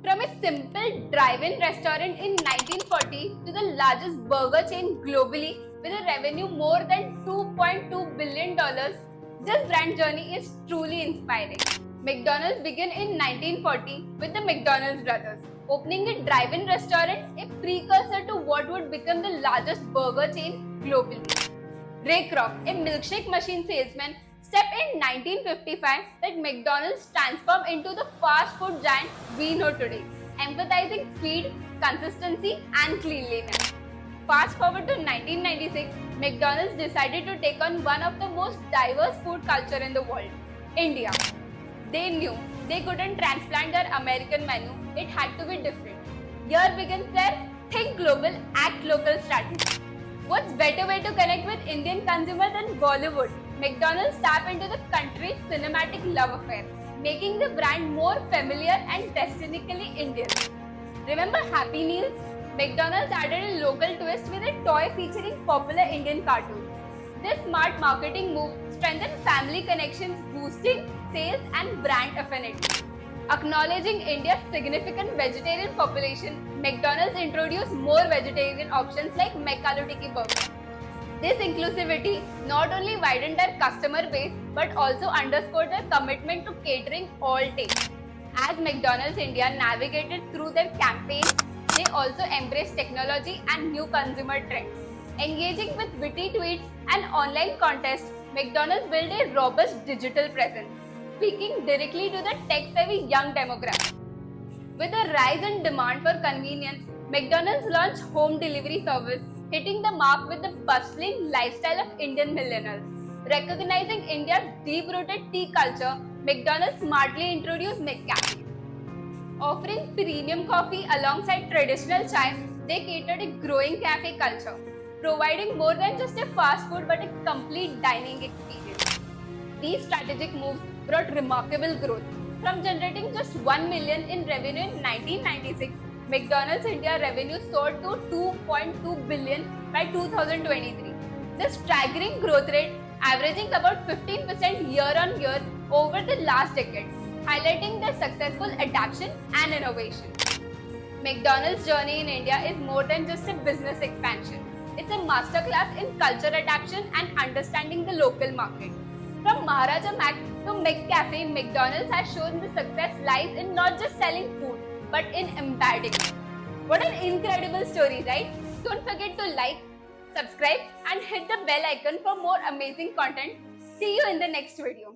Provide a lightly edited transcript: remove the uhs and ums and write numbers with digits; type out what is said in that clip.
From a simple drive-in restaurant in 1940 to the largest burger chain globally with a revenue more than $2.2 billion, this brand journey is truly inspiring. McDonald's began in 1940 with the McDonald's brothers, opening a drive-in restaurant, a precursor to what would become the largest burger chain globally. Ray Kroc, a milkshake machine salesman, stepped in 1955 that McDonald's transformed into the fast food giant we know today, emphasizing speed, consistency, and cleanliness. Fast forward to 1996, McDonald's decided to take on one of the most diverse food culture in the world, India. They knew they couldn't transplant their American menu, it had to be different. Here begins their think global, act local strategy. What's better way to connect with Indian consumer than Bollywood? McDonald's tap into the country's cinematic love affair, making the brand more familiar and distinctly Indian. Remember Happy Meals? McDonald's added a local twist with a toy featuring popular Indian cartoons. This smart marketing move strengthened family connections, boosting sales and brand affinity. Acknowledging India's significant vegetarian population, McDonald's introduced more vegetarian options like McAloo Tikki Burger. This inclusivity not only widened their customer base but also underscored their commitment to catering all tastes. As McDonald's India navigated through their campaigns, they also embraced technology and new consumer trends. Engaging with witty tweets and online contests, McDonald's built a robust digital presence, speaking directly to the tech-savvy young demographic. With a rise in demand for convenience, McDonald's launched home delivery service, hitting the mark with the bustling lifestyle of Indian millennials. Recognizing India's deep-rooted tea culture, McDonald's smartly introduced McCafe. Offering premium coffee alongside traditional chai, they catered a growing cafe culture, providing more than just a fast food but a complete dining experience. These strategic moves brought remarkable growth. From generating just 1 million in revenue in 1996, McDonald's India revenue soared to 2.2 billion by 2023. This staggering growth rate, averaging about 15% year on year over the last decade, highlighting their successful adaptation and innovation. McDonald's journey in India is more than just a business expansion. It's a masterclass in culture adaptation and understanding the local market. From Maharaja Mac to McCafe, McDonald's has shown the success lies in not just selling food, but in embedding it. What an incredible story, right? Don't forget to like, subscribe, and hit the bell icon for more amazing content. See you in the next video.